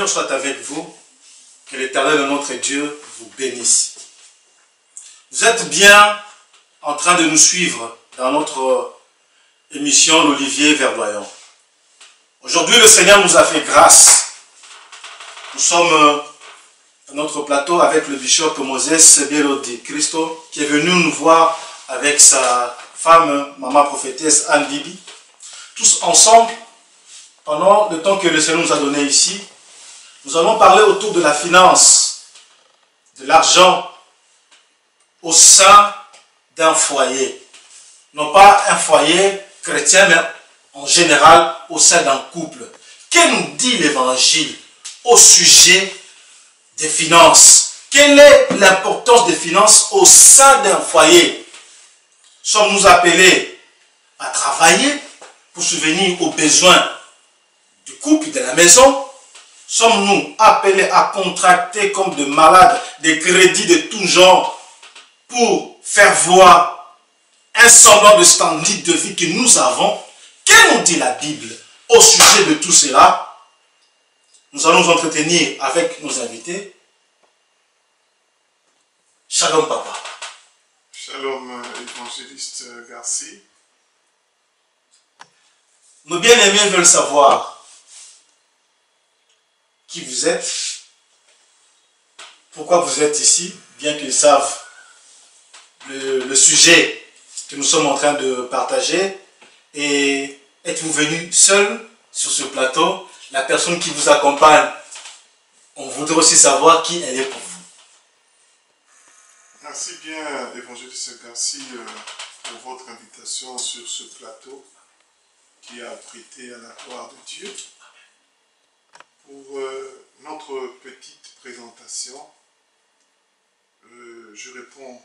Seigneur soit avec vous. Que l'Éternel, notre Dieu, vous bénisse. Vous êtes bien en train de nous suivre dans notre émission L'Olivier Verdoyant. Aujourd'hui, le Seigneur nous a fait grâce. Nous sommes à notre plateau avec le bishop Moses Belodi Christo qui est venu nous voir avec sa femme, maman prophétesse Anne Bibi. Tous ensemble, pendant le temps que le Seigneur nous a donné ici, nous allons parler autour de la finance, de l'argent au sein d'un foyer. Non pas un foyer chrétien, mais en général au sein d'un couple. Que nous dit l'Évangile au sujet des finances? Quelle est l'importance des finances au sein d'un foyer? Sommes-nous appelés à travailler pour subvenir aux besoins du couple, de la maison? Sommes-nous appelés à contracter comme de malades des crédits de tout genre pour faire voir un semblant de standard de vie que nous avons? Que nous dit la Bible au sujet de tout cela? Nous allons nous entretenir avec nos invités. Shalom papa. Shalom évangéliste Garci. Nos bien-aimés veulent savoir qui vous êtes, pourquoi vous êtes ici, bien qu'ils savent le sujet que nous sommes en train de partager. Et êtes-vous venu seul sur ce plateau? La personne qui vous accompagne, on voudrait aussi savoir qui elle est pour vous. Merci bien évangéliste Garci pour votre invitation sur ce plateau qui a prêté à la gloire de Dieu. Pour notre petite présentation, je réponds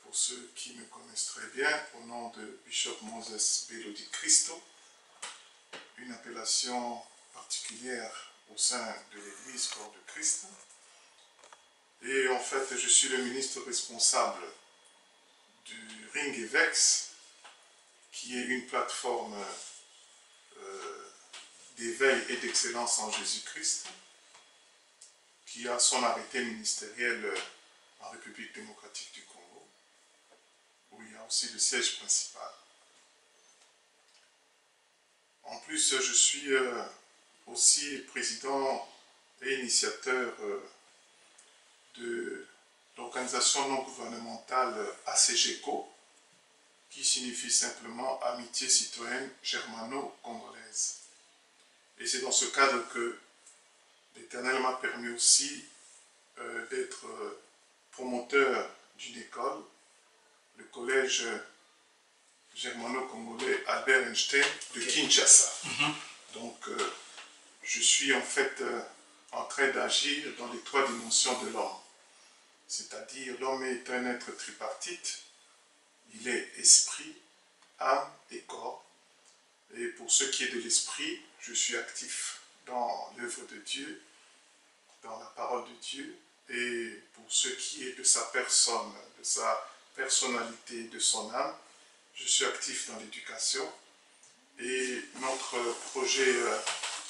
pour ceux qui me connaissent très bien au nom de Bishop Moses Belodi Christo, une appellation particulière au sein de l'Église Corps de Christ. Et en fait, je suis le ministre responsable du Ring Evex, qui est une plateforme d'éveil et d'excellence en Jésus-Christ, qui a son arrêté ministériel en République démocratique du Congo, où il y a aussi le siège principal. En plus, je suis aussi président et initiateur de l'organisation non gouvernementale ACGECO, qui signifie simplement Amitié citoyenne germano-congolaise. Et c'est dans ce cadre que l'Éternel m'a permis aussi d'être promoteur d'une école, le collège germano-congolais Albert Einstein de Kinshasa. Donc, je suis en fait en train d'agir dans les trois dimensions de l'homme. C'est-à-dire, l'homme est un être tripartite. Il est esprit, âme et corps. Et pour ce qui est de l'esprit, je suis actif dans l'œuvre de Dieu, dans la parole de Dieu. Et pour ce qui est de sa personne, de sa personnalité, de son âme, je suis actif dans l'éducation. Et notre projet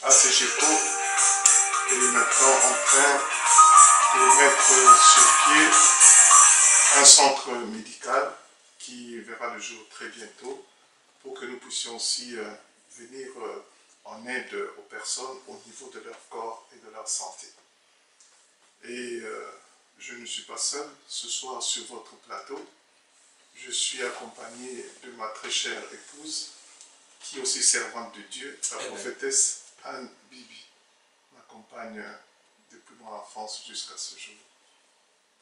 ACGECO est maintenant en train de mettre sur pied un centre médical qui verra le jour très bientôt pour que nous puissions aussi venir en aide aux personnes au niveau de leur corps et de leur santé. Et je ne suis pas seul ce soir sur votre plateau. Je suis accompagné de ma très chère épouse, qui est aussi servante de Dieu, la prophétesse Anne Bibi, m'accompagne depuis mon enfance jusqu'à ce jour,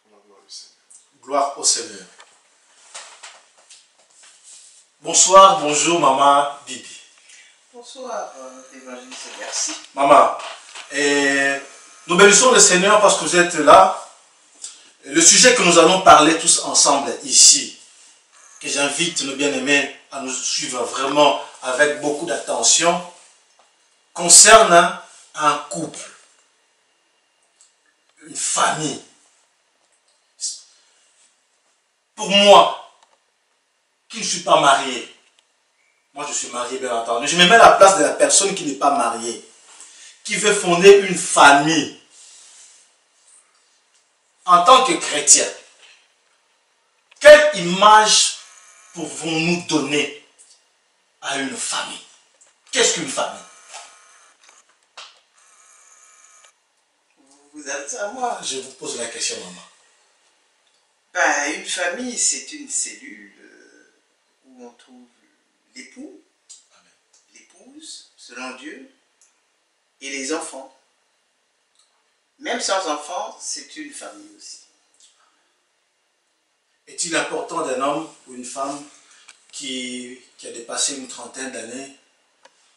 pour la gloire du Seigneur. Gloire au Seigneur. Bonsoir, bonjour maman Bibi. Bonsoir évangéliste Garci. Maman, nous bénissons le Seigneur parce que vous êtes là. Le sujet que nous allons parler tous ensemble ici, que j'invite nos bien-aimés à nous suivre vraiment avec beaucoup d'attention, concerne un couple, une famille. Pour moi, qui ne suis pas marié, moi je suis marié bien entendu, je me mets à la place de la personne qui n'est pas mariée, qui veut fonder une famille, en tant que chrétien, quelle image pouvons-nous donner à une famille? Qu'est-ce qu'une famille? Vous avez ça à moi. Je vous pose la question, maman. Ben, une famille, c'est une cellule où on trouve l'époux, l'épouse, selon Dieu, et les enfants. Même sans enfants, c'est une famille aussi. Est-il important d'un homme ou une femme qui a dépassé une trentaine d'années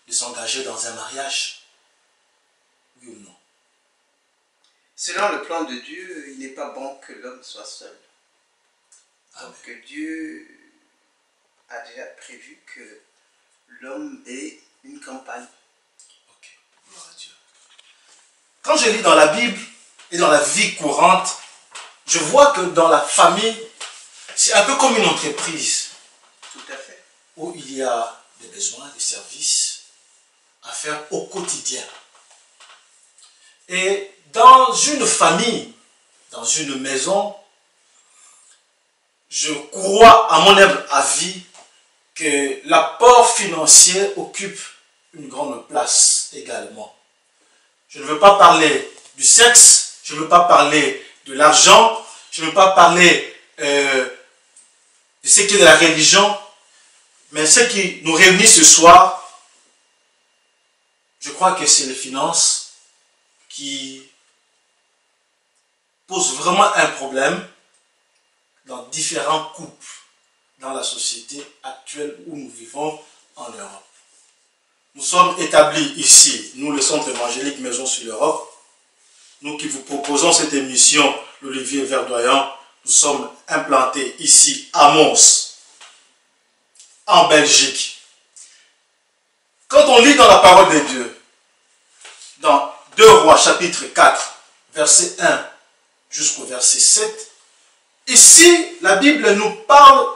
de s'engager dans un mariage? Oui ou non? Selon le plan de Dieu, il n'est pas bon que l'homme soit seul. Amen. Donc Dieu a déjà prévu que l'homme ait une compagne. Ok, gloire à Dieu. Quand je lis dans la Bible et dans la vie courante, je vois que dans la famille, c'est un peu comme une entreprise Tout à fait. où il y a des besoins, des services à faire au quotidien. Et dans une famille, dans une maison, je crois, à mon humble avis, que l'apport financier occupe une grande place également. Je ne veux pas parler du sexe, je ne veux pas parler de l'argent, je ne veux pas parler de ce qui est de la religion, mais ce qui nous réunit ce soir, je crois que c'est les finances qui posent vraiment un problème dans différents couples dans la société actuelle où nous vivons en Europe. Nous sommes établis ici, nous le Centre évangélique Maison sur l'Europe, nous qui vous proposons cette émission, l'Olivier Verdoyant, nous sommes implantés ici à Mons, en Belgique. Quand on lit dans la parole de Dieu, dans 2 Rois chapitre 4, verset 1 jusqu'au verset 7, ici la Bible nous parle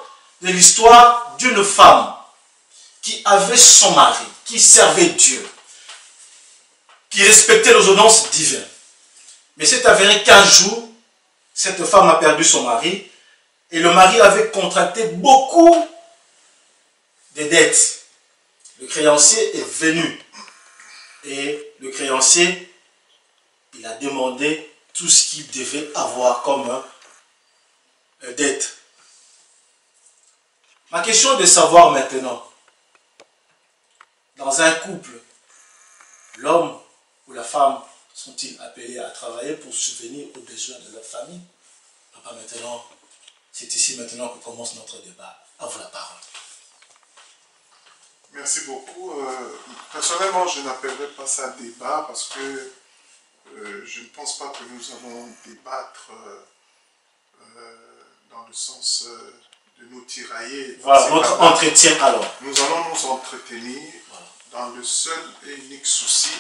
de l'histoire d'une femme qui avait son mari, qui servait Dieu, qui respectait les ordonnances divines. Mais c'est avéré qu'un jour, cette femme a perdu son mari et le mari avait contracté beaucoup de dettes. Le créancier est venu et le créancier, il a demandé tout ce qu'il devait avoir comme dette. Ma question est de savoir maintenant, dans un couple, l'homme ou la femme sont-ils appelés à travailler pour subvenir aux besoins de leur famille? Papa, maintenant, c'est ici maintenant que commence notre débat. À vous la parole. Merci beaucoup. Personnellement, je n'appellerai pas ça débat parce que je ne pense pas que nous allons débattre dans le sens de nous tirailler. Voilà, notre entretien alors. Nous allons nous entretenir Voilà. dans le seul et unique souci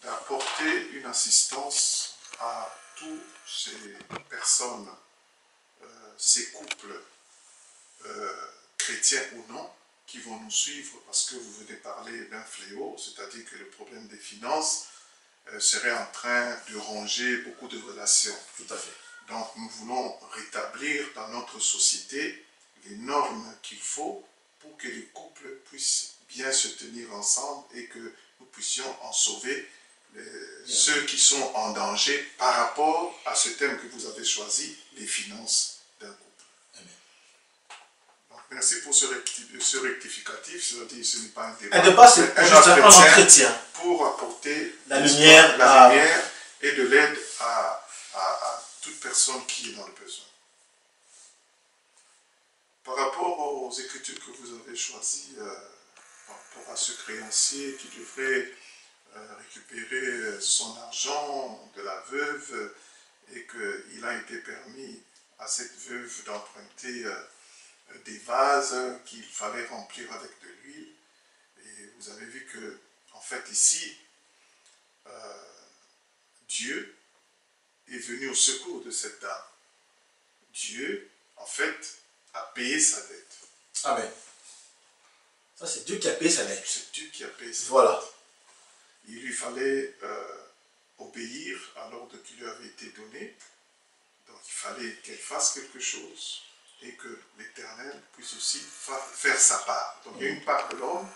d'apporter une assistance à toutes ces personnes, ces couples, chrétiens ou non, qui vont nous suivre parce que vous venez parler d'un fléau, c'est-à-dire que le problème des finances serait en train de ronger beaucoup de relations. Tout à fait. Donc nous voulons rétablir dans notre société les normes qu'il faut pour que les couples puissent bien se tenir ensemble et que nous puissions en sauver ceux qui sont en danger par rapport à ce thème que vous avez choisi, les finances d'un couple. Amen. Donc, merci pour ce rectificatif, c'est-à-dire ce n'est pas un débat, Un débat, c'est juste un entretien pour apporter la lumière et de l'aide à toute personne qui est dans le besoin. Par rapport aux écritures que vous avez choisies, par rapport à ce créancier qui devrait récupérer son argent de la veuve et qu'il a été permis à cette veuve d'emprunter des vases qu'il fallait remplir avec de l'huile. Et vous avez vu que, en fait, ici, Dieu est venu au secours de cette dame. Dieu, en fait, a payé sa dette. Amen. Ça, c'est Dieu qui a payé sa dette. C'est Dieu qui a payé sa dette. Voilà. il lui fallait obéir à l'ordre qui lui avait été donné. Donc il fallait qu'elle fasse quelque chose et que l'Éternel puisse aussi faire sa part. Donc il y a une part de l'homme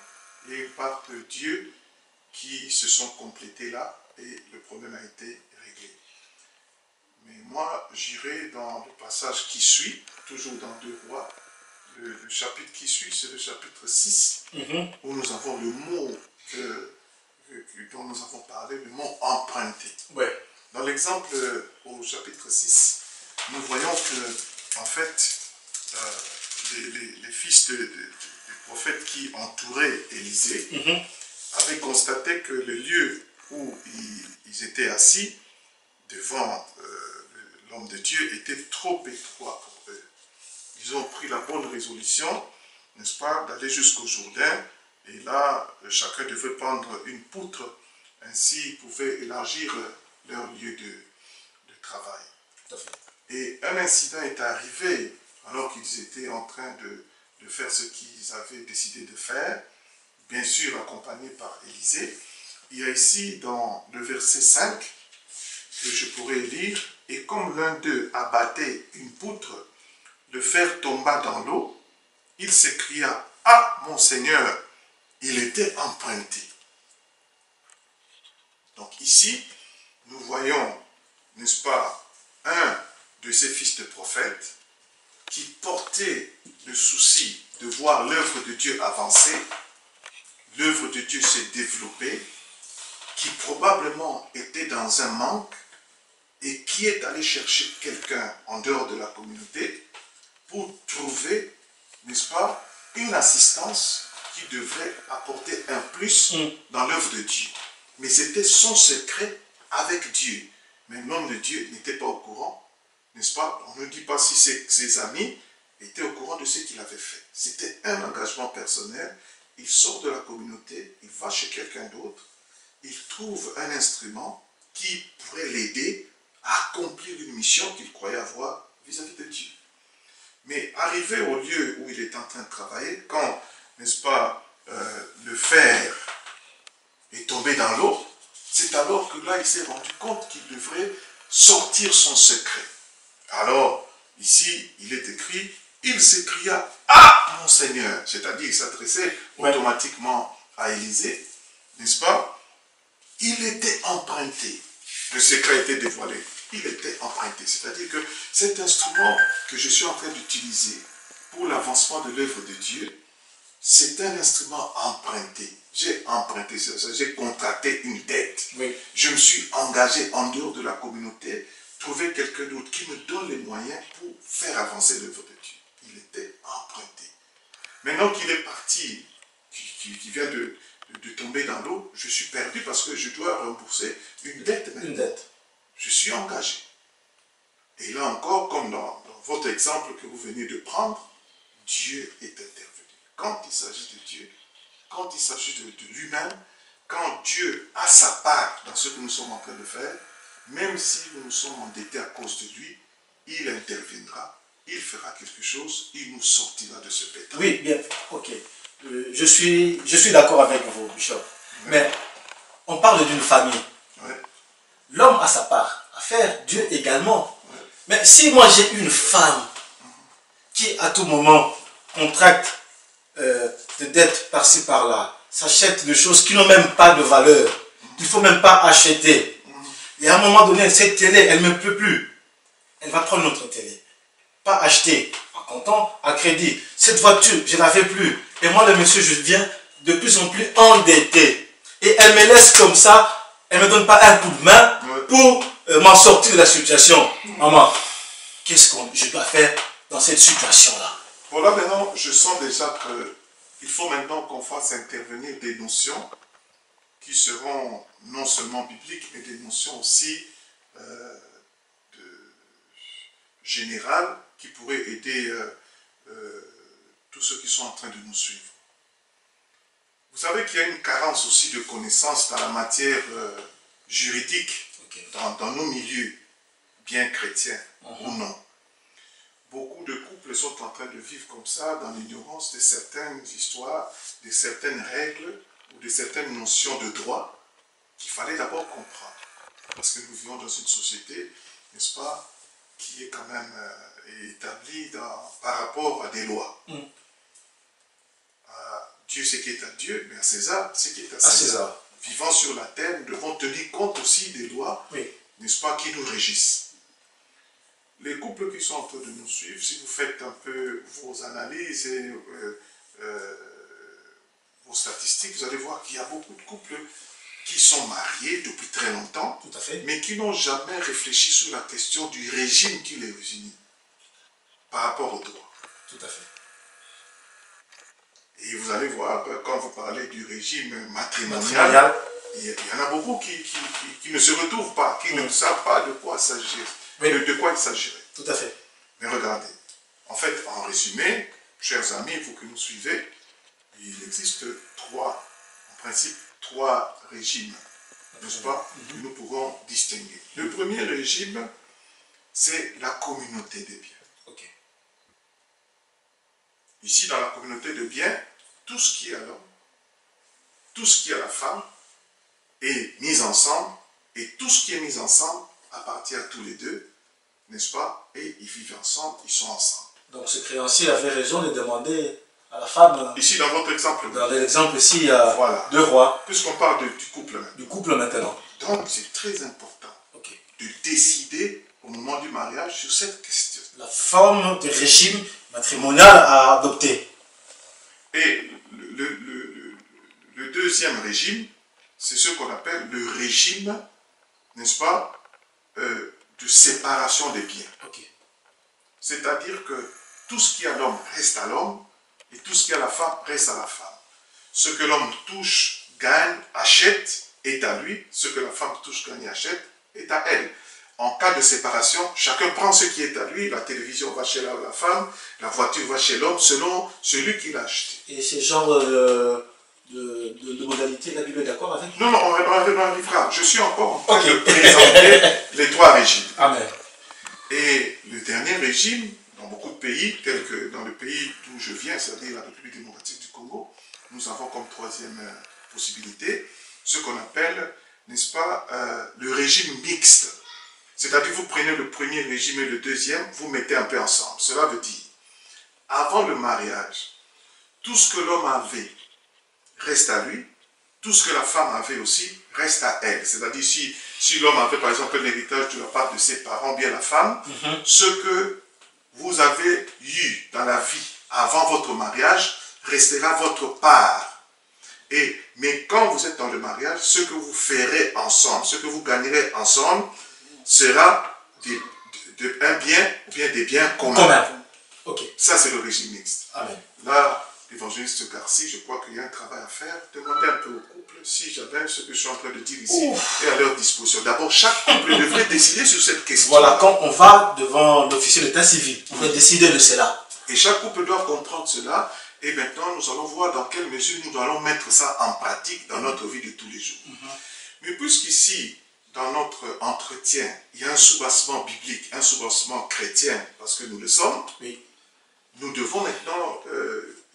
et une part de Dieu qui se sont complétés là et le problème a été réglé. Mais moi, j'irai dans le passage qui suit, toujours dans 2 Rois. Le chapitre qui suit, c'est le chapitre 6, où nous avons le mot dont nous avons parlé, le mot emprunté. Ouais. Dans l'exemple au chapitre 6, nous voyons que, en fait, les fils des prophètes qui entouraient Élisée avaient constaté que le lieu où ils étaient assis devant l'homme de Dieu était trop étroit pour eux. Ils ont pris la bonne résolution, n'est-ce pas, d'aller jusqu'au Jourdain, et là, chacun devait prendre une poutre, ainsi ils pouvaient élargir leur lieu de travail. Tout à fait. Et un incident est arrivé, alors qu'ils étaient en train de faire ce qu'ils avaient décidé de faire, bien sûr accompagnés par Élisée. Il y a ici, dans le verset 5, que je pourrais lire, « Et comme l'un d'eux abattait une poutre, le fer tomba dans l'eau, il s'écria, « Ah, mon Seigneur, il était emprunté. » Donc ici, nous voyons, n'est-ce pas, un de ces fils de prophètes qui portait le souci de voir l'œuvre de Dieu avancer, l'œuvre de Dieu se développer, qui probablement était dans un manque et qui est allé chercher quelqu'un en dehors de la communauté pour trouver, n'est-ce pas, une assistance qui devrait apporter un plus dans l'œuvre de Dieu. Mais c'était son secret avec Dieu. Mais l'homme de Dieu n'était pas au courant, n'est-ce pas? On ne dit pas si ses amis étaient au courant de ce qu'il avait fait. C'était un engagement personnel. Il sort de la communauté, il va chez quelqu'un d'autre, il trouve un instrument qui pourrait l'aider à accomplir une mission qu'il croyait avoir vis-à-vis de Dieu. Mais arrivé au lieu où il est en train de travailler, quand, n'est-ce pas, le fer est tombé dans l'eau, c'est alors que là, il s'est rendu compte qu'il devrait sortir son secret. Alors, ici, il est écrit, il s'écria, « Ah, mon Seigneur !» C'est-à-dire, il s'adressait automatiquement à Élisée, n'est-ce pas? Il était emprunté. Le secret était dévoilé. Il était emprunté. C'est-à-dire que cet instrument que je suis en train d'utiliser pour l'avancement de l'œuvre de Dieu, c'est un instrument emprunté. J'ai emprunté, j'ai contracté une dette. Oui. Je me suis engagé en dehors de la communauté, trouver quelqu'un d'autre qui me donne les moyens pour faire avancer l'œuvre de Dieu. Il était emprunté. Maintenant qu'il est parti, qui vient de tomber dans l'eau, je suis perdu parce que je dois rembourser une dette. Une dette. Je suis engagé. Et là encore, comme dans votre exemple que vous venez de prendre, Dieu est intervenu. Quand il s'agit de Dieu, quand il s'agit de lui-même, quand Dieu a sa part dans ce que nous sommes en train de faire, même si nous sommes endettés à cause de lui, il interviendra, il fera quelque chose, il nous sortira de ce pétrin. Oui, bien, ok. Je suis d'accord avec vous, Bishop. Ouais. Mais on parle d'une famille. Ouais. L'homme a sa part à faire, Dieu également. Ouais. Mais si moi j'ai une femme qui à tout moment contracte des dettes par-ci par-là, s'achète des choses qui n'ont même pas de valeur, il ne faut même pas acheter. Et à un moment donné, cette télé, elle ne peut plus. Elle va prendre notre télé. Pas acheter en comptant, à crédit. Cette voiture, je ne l'avais plus. Et moi, le monsieur, je deviens de plus en plus endetté. Et elle me laisse comme ça, elle ne me donne pas un coup de main pour m'en sortir de la situation. Maman, qu'est-ce que je dois faire dans cette situation-là? Bon, là maintenant, je sens déjà qu'il faut maintenant qu'on fasse intervenir des notions qui seront non seulement bibliques, mais des notions aussi générales qui pourraient aider tous ceux qui sont en train de nous suivre. Vous savez qu'il y a une carence aussi de connaissances dans la matière juridique, dans nos milieux, bien chrétiens ou non. Beaucoup de couples sont en train de vivre comme ça, dans l'ignorance de certaines histoires, de certaines règles ou de certaines notions de droit. qu'il fallait d'abord comprendre. Parce que nous vivons dans une société, n'est-ce pas, qui est quand même établie par rapport à des lois. Dieu, c'est qui est à Dieu, mais à César, c'est qui est à César. Vivant sur la terre, nous devons tenir compte aussi des lois, n'est-ce pas, qui nous régissent. Les couples qui sont en train de nous suivre, si vous faites un peu vos analyses et vos statistiques, vous allez voir qu'il y a beaucoup de couples qui sont mariés depuis très longtemps, tout à fait, mais qui n'ont jamais réfléchi sur la question du régime qui les unit par rapport au droit. Tout à fait. Et vous allez voir, quand vous parlez du régime matrimonial, il y en a beaucoup qui ne se retrouvent pas, qui ne savent pas de quoi s'agir, de quoi il s'agirait. Tout à fait. Mais regardez, en fait, en résumé, chers amis, vous que nous suivez, il existe en principe, trois régimes, n'est-ce pas, que nous pourrons distinguer. Le premier régime, c'est la communauté des biens. Ok. Ici, dans la communauté de biens, tout ce qui est à l'homme, tout ce qui est à la femme est mis ensemble, et tout ce qui est mis ensemble appartient à tous les deux, n'est-ce pas? Et ils vivent ensemble, ils sont ensemble. Donc ce créancier avait raison de demander à la femme... Ici, dans votre exemple. Dans l'exemple ici, il y a voilà. deux rois. Puisqu'on parle du couple maintenant. Du couple maintenant. Donc c'est très important de décider au moment du mariage sur cette question. La forme de régime matrimonial à adopter. Et le deuxième régime, c'est ce qu'on appelle le régime, n'est-ce pas, de séparation des biens. C'est-à-dire que tout ce qui est à l'homme reste à l'homme et tout ce qui est à la femme reste à la femme. Ce que l'homme touche, gagne, achète est à lui. Ce que la femme touche, gagne, achète est à elle. En cas de séparation, chacun prend ce qui est à lui. La télévision va chez la femme, la voiture va chez l'homme selon celui qui l'a acheté. Et ce genre de modalité, la Bible est d'accord avec? Non, on arrivera. Je suis encore en train de présenter les trois régimes. Amen. Et le dernier régime, dans beaucoup de pays, tel que dans le pays d'où je viens, c'est-à-dire la République démocratique du Congo, nous avons comme troisième possibilité ce qu'on appelle, n'est-ce pas, le régime mixte. C'est-à-dire vous prenez le premier régime et le deuxième, vous mettez un peu ensemble. Cela veut dire, avant le mariage, tout ce que l'homme avait reste à lui, tout ce que la femme avait aussi reste à elle. C'est-à-dire si l'homme avait par exemple un héritage de la part de ses parents, bien la femme, ce que vous avez eu dans la vie avant votre mariage restera votre part. Mais quand vous êtes dans le mariage, ce que vous ferez ensemble, ce que vous gagnerez ensemble, sera un bien ou bien des biens communs. Ça, c'est le régime mixte. Amen. Là, l'évangéliste Garcia, je crois qu'il y a un travail à faire. Demandez un peu au couple si j'avais ce que je suis en train de dire ici et à leur disposition. D'abord, chaque couple devrait décider sur cette question. Voilà, quand on va devant l'officier d'état civil, on va décider de cela. Et chaque couple doit comprendre cela. Et maintenant, nous allons voir dans quelle mesure nous allons mettre ça en pratique dans notre vie de tous les jours. Mais puisqu'ici, dans notre entretien, il y a un soubassement biblique, un soubassement chrétien, parce que nous le sommes, nous devons maintenant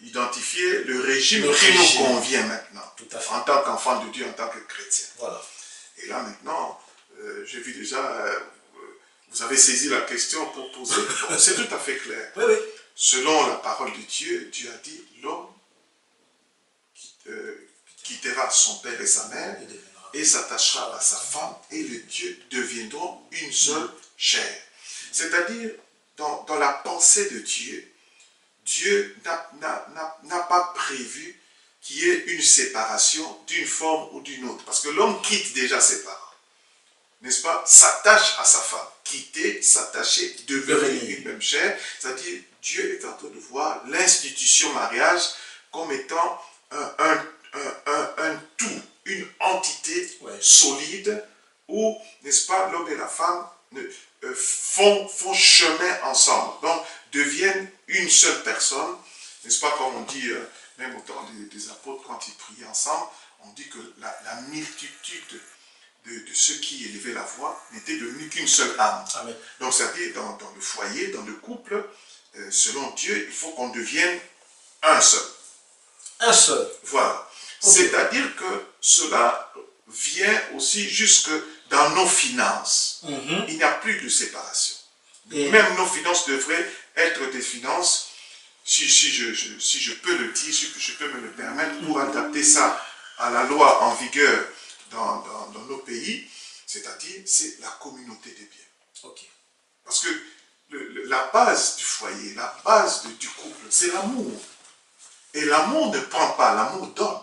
identifier le régime qui nous convient maintenant, en tant qu'enfant de Dieu, en tant que chrétien. Voilà. Et là maintenant, j'ai vu déjà, vous avez saisi la question pour poser, c'est tout à fait clair. Oui, oui. Selon la parole de Dieu, Dieu a dit, l'homme quittera son père et sa mère et s'attachera à sa femme et les deux deviendront une seule chair. C'est-à-dire, dans la pensée de Dieu, Dieu n'a pas prévu qu'il y ait une séparation d'une forme ou d'une autre. Parce que l'homme quitte déjà ses parents, n'est-ce pas? S'attache à sa femme. Quitter, s'attacher, devenir une même chair. C'est-à-dire, Dieu est en train de voir l'institution mariage comme étant un tout, une entité solide où, n'est-ce pas, l'homme et la femme font chemin ensemble. Donc, deviennent une seule personne, n'est-ce pas, comme on dit, même au temps des apôtres, quand ils priaient ensemble, on dit que la multitude de ceux qui élevaient la voix n'était devenue qu'une seule âme. Amen. Donc, c'est-à-dire, dans le foyer, dans le couple, selon Dieu, il faut qu'on devienne un seul. Un seul. Voilà. C'est-à-dire que cela vient aussi jusque dans nos finances. Il n'y a plus de séparation. Et même nos finances devraient être des finances, si je peux le dire, si je peux me le permettre, pour adapter ça à la loi en vigueur dans nos pays, c'est-à-dire c'est la communauté des biens. Parce que la base du foyer, la base du couple, c'est l'amour. Et l'amour ne prend pas, l'amour donne.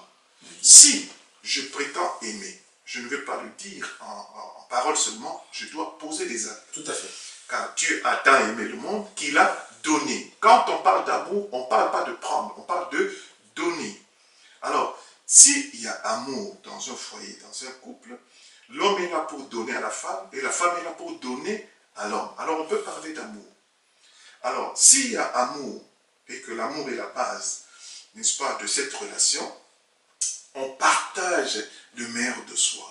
Si je prétends aimer, je ne vais pas le dire en parole seulement, je dois poser des actes. Tout à fait. Car Dieu a tant aimé le monde qu'il a donné. Quand on parle d'amour, on ne parle pas de prendre, on parle de donner. Alors, s'il y a amour dans un foyer, dans un couple, l'homme est là pour donner à la femme et la femme est là pour donner à l'homme. Alors, on peut parler d'amour. Alors, s'il y a amour et que l'amour est la base, n'est-ce pas, de cette relation, on partage le meilleur de soi.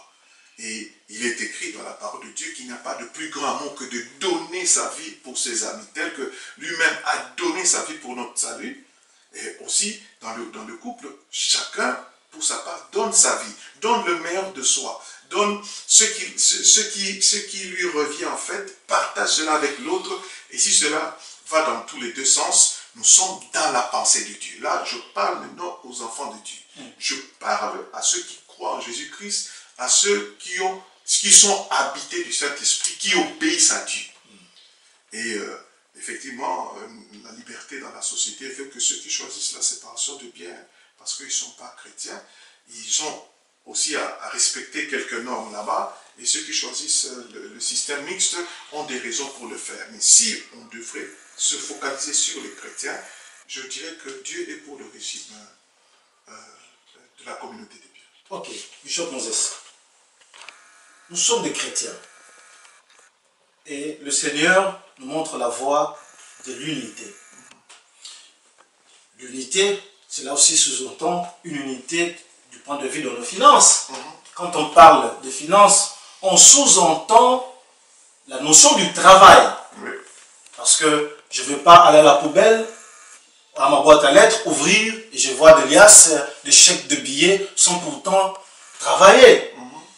Et il est écrit dans la parole de Dieu qu'il n'y a pas de plus grand amour que de donner sa vie pour ses amis, tel que lui-même a donné sa vie pour notre salut. Et aussi, dans le couple, chacun, pour sa part, donne sa vie, donne le meilleur de soi, donne ce qui lui revient en fait, partage cela avec l'autre. Et si cela va dans tous les deux sens, nous sommes dans la pensée de Dieu. Là, je parle maintenant aux enfants de Dieu. Je parle à ceux qui croient en Jésus-Christ, à ceux qui sont habités du Saint-Esprit, qui obéissent à Dieu. Et effectivement, la liberté dans la société fait que ceux qui choisissent la séparation de biens, parce qu'ils ne sont pas chrétiens, ils ont aussi à respecter quelques normes là-bas, et ceux qui choisissent le système mixte ont des raisons pour le faire. Mais si on devrait se focaliser sur les chrétiens, je dirais que Dieu est pour le régime de la communauté des biens. Ok, Bishop Moses. Nous sommes des chrétiens. Et le Seigneur nous montre la voie de l'unité. L'unité, cela aussi sous-entend une unité du point de vue de nos finances. Quand on parle de finances, on sous-entend la notion du travail. Parce que je ne vais pas aller à la poubelle, à ma boîte à lettres, ouvrir, et je vois des liasses, des chèques de billets, sans pourtant travailler.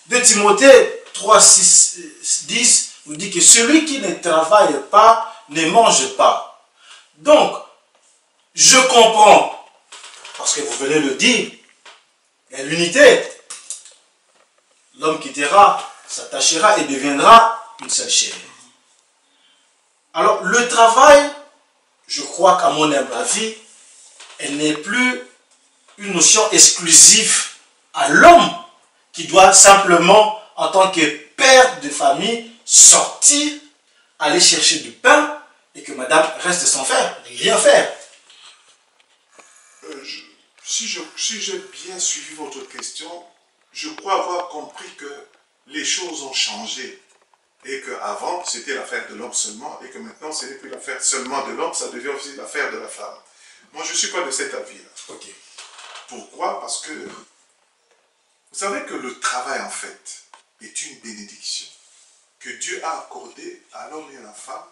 2 Timothée 3, 6, 10 nous dit que celui qui ne travaille pas ne mange pas. Donc, je comprends, parce que vous venez le dire, il y a l'unité. L'homme quittera, s'attachera et deviendra une seule chair. Alors, le travail, je crois qu'à mon humble avis, elle n'est plus une notion exclusive à l'homme qui doit simplement, en tant que père de famille, sortir, aller chercher du pain et que madame reste sans faire, rien faire. Si j'ai bien suivi votre question, je crois avoir compris que les choses ont changé et qu'avant c'était l'affaire de l'homme seulement et que maintenant ce n'est plus l'affaire seulement de l'homme, ça devient aussi l'affaire de la femme. Moi je ne suis pas de cet avis-là. Pourquoi? Parce que vous savez que le travail en fait est une bénédiction que Dieu a accordée à l'homme et à la femme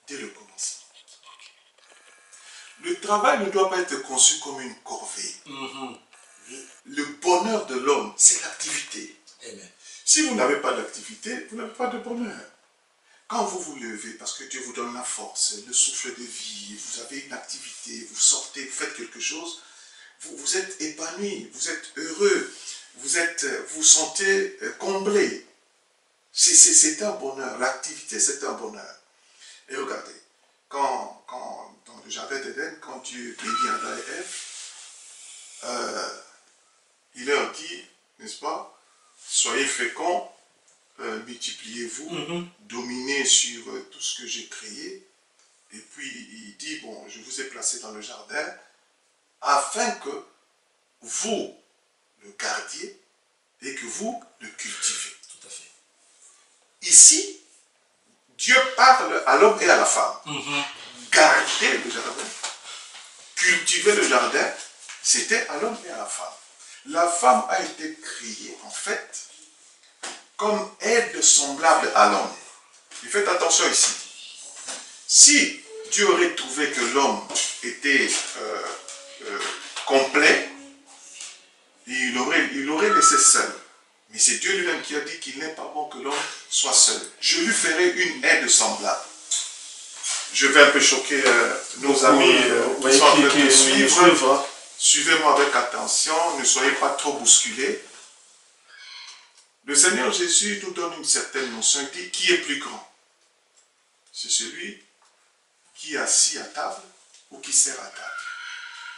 dès le commencement. Le travail ne doit pas être conçu comme une corvée. Le bonheur de l'homme, c'est l'activité. Si vous n'avez pas d'activité, vous n'avez pas de bonheur. Quand vous vous levez, parce que Dieu vous donne la force, le souffle de vie, vous avez une activité, vous sortez, vous faites quelque chose, vous êtes épanoui, vous êtes heureux, vous sentez comblé. C'est un bonheur. L'activité, c'est un bonheur. Et regardez, quand dans le jardin d'Éden, quand Dieu bénit Adam et Ève, il leur dit, n'est-ce pas, soyez féconds, multipliez-vous, dominez sur tout ce que j'ai créé. Et puis il dit, bon, je vous ai placé dans le jardin afin que vous le gardiez et que vous le cultivez. Tout à fait. Ici, Dieu parle à l'homme et à la femme. Garder le jardin, cultiver le jardin, c'était à l'homme et à la femme. La femme a été créée, en fait, comme aide semblable à l'homme. Et faites attention ici. Si Dieu aurait trouvé que l'homme était complet, il aurait laissé seul. Mais c'est Dieu lui-même qui a dit qu'il n'est pas bon que l'homme soit seul. Je lui ferai une aide semblable. Je vais un peu choquer nos amis qui sont en train de suivre. Suivez-moi avec attention, ne soyez pas trop bousculés. Le Seigneur Jésus nous donne une certaine notion. Il dit qui est plus grand? C'est celui qui est assis à table ou qui sert à table.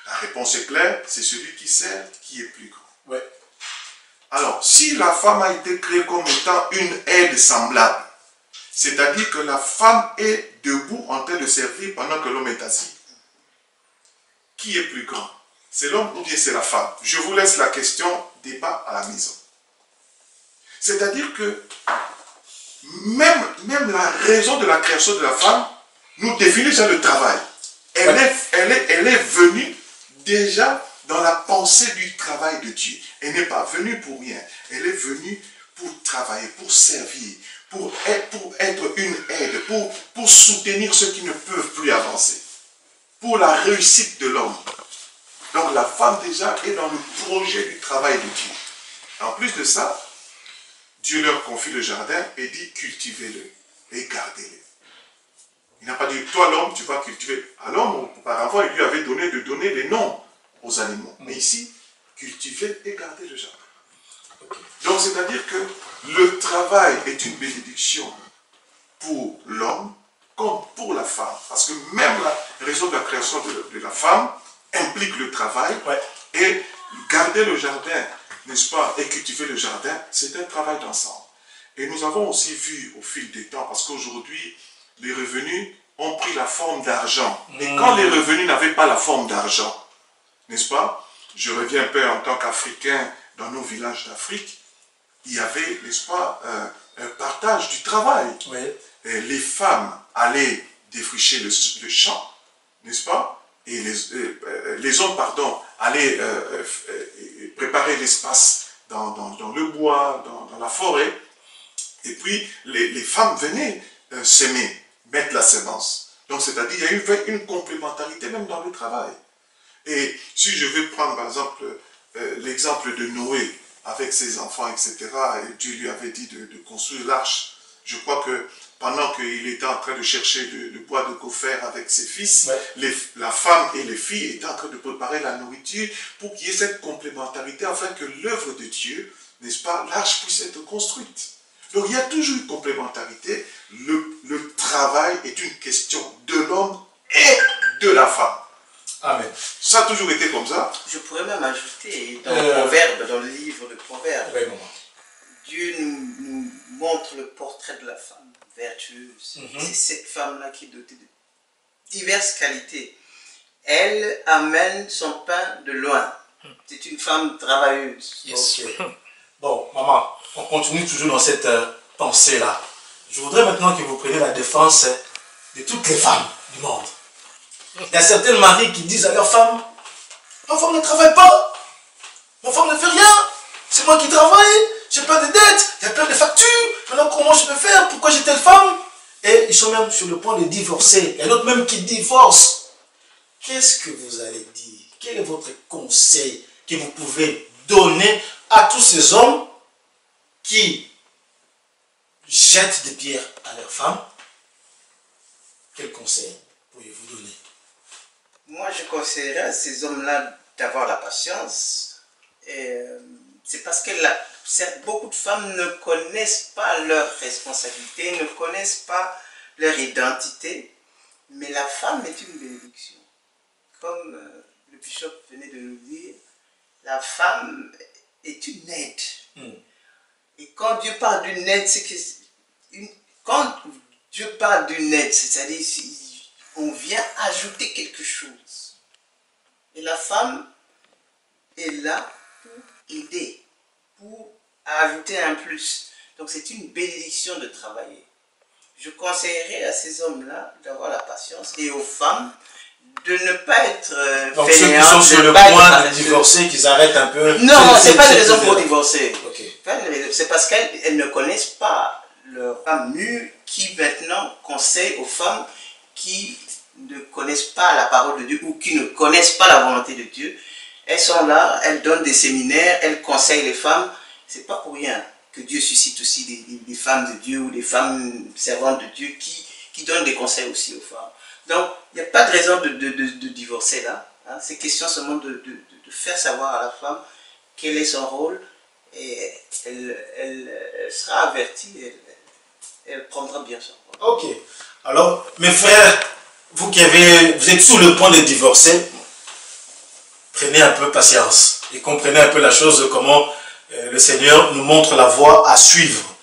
La réponse est claire, c'est celui qui sert qui est plus grand. Ouais. Alors, si la femme a été créée comme étant une aide semblable, c'est-à-dire que la femme est debout en train de servir pendant que l'homme est assis, qui est plus grand? C'est l'homme ou bien c'est la femme? Je vous laisse la question, débat à la maison. C'est-à-dire que même la raison de la création de la femme nous définit déjà le travail. Elle est venue déjà dans la pensée du travail de Dieu. Elle n'est pas venue pour rien. Elle est venue pour travailler, pour servir, pour être une aide, pour soutenir ceux qui ne peuvent plus avancer, pour la réussite de l'homme. Donc la femme déjà est dans le projet du travail de Dieu. En plus de ça, Dieu leur confie le jardin et dit cultivez-le et gardez-le. Il n'a pas dit toi l'homme tu vas cultiver. À l'homme auparavant il lui avait donné de donner les noms aux animaux. Mais ici, cultivez et gardez le jardin. Donc c'est-à-dire que le travail est une bénédiction pour l'homme comme pour la femme. Parce que même la raison de la création de la femme implique le travail. Ouais. Et garder le jardin, n'est-ce pas, et cultiver le jardin, c'est un travail d'ensemble. Et nous avons aussi vu au fil des temps, parce qu'aujourd'hui, les revenus ont pris la forme d'argent. Et quand les revenus n'avaient pas la forme d'argent, n'est-ce pas, je reviens un peu en tant qu'Africain dans nos villages d'Afrique, il y avait, n'est-ce pas, un partage du travail. Oui. Et les femmes allaient défricher le champ, n'est-ce pas, et les hommes, pardon, allaient préparer l'espace dans le bois, dans la forêt, et puis les femmes venaient s'aimer, mettre la semence. Donc c'est-à-dire il y a eu une complémentarité même dans le travail. Et si je vais prendre par exemple l'exemple de Noé avec ses enfants, etc., et Dieu lui avait dit de construire l'arche, je crois que pendant qu'il était en train de chercher le bois de gopher avec ses fils, ouais, la femme et les filles étaient en train de préparer la nourriture pour qu'il y ait cette complémentarité afin que l'œuvre de Dieu, n'est-ce pas, l'arche puisse être construite. Donc il y a toujours une complémentarité. Le travail est une question de l'homme et de la femme. Amen. Ça a toujours été comme ça. Je pourrais même ajouter dans le Proverbe, dans le livre de Proverbes, Dieu nous montre le portrait de la femme vertueuse. C'est cette femme-là qui est dotée de diverses qualités. Elle amène son pain de loin. C'est une femme travailleuse. Yes. Okay. Bon, maman, on continue toujours dans cette pensée-là. Je voudrais maintenant que vous preniez la défense de toutes les femmes du monde. Il y a certains maris qui disent à leur femme, ma femme ne travaille pas, ma femme ne fait rien, c'est moi qui travaille, j'ai pas de dettes, il y a plein de factures, maintenant comment je peux faire, pourquoi j'ai telle femme? Et ils sont même sur le point de divorcer. Il y a d'autres même qui divorcent. Qu'est-ce que vous allez dire? Quel est votre conseil que vous pouvez donner à tous ces hommes qui jettent des pierres à leurs femmes? Quel conseil pourriez-vous donner? Moi, je conseillerais à ces hommes-là d'avoir la patience. C'est parce que beaucoup de femmes ne connaissent pas leurs responsabilités, ne connaissent pas leur identité. Mais la femme est une bénédiction. Comme le bishop venait de nous dire, la femme est une aide. Et quand Dieu parle d'une aide, c'est que quand Dieu parle d'une aide, c'est-à-dire on vient ajouter quelque chose. Et la femme est là pour aider, pour ajouter un plus. Donc c'est une bénédiction de travailler. Je conseillerais à ces hommes-là d'avoir la patience et aux femmes de ne pas être donc ceux qui sont sur le point de divorcer, qu'ils arrêtent un peu. Non, c'est pas une raison pour divorcer. Okay. C'est parce qu'elles ne connaissent pas leur femme mûre qui maintenant conseille aux femmes qui ne connaissent pas la parole de Dieu ou qui ne connaissent pas la volonté de Dieu. Elles sont là, elles donnent des séminaires, elles conseillent les femmes c'est pas pour rien que Dieu suscite aussi des femmes de Dieu ou des femmes servantes de Dieu qui donnent des conseils aussi aux femmes. Donc, il n'y a pas de raison de divorcer là. Hein. C'est question seulement de faire savoir à la femme quel est son rôle et elle sera avertie, elle prendra bien son rôle. Ok. Alors, mes frères, vous êtes sur le point de divorcer, prenez un peu patience et comprenez un peu la chose, comment le Seigneur nous montre la voie à suivre.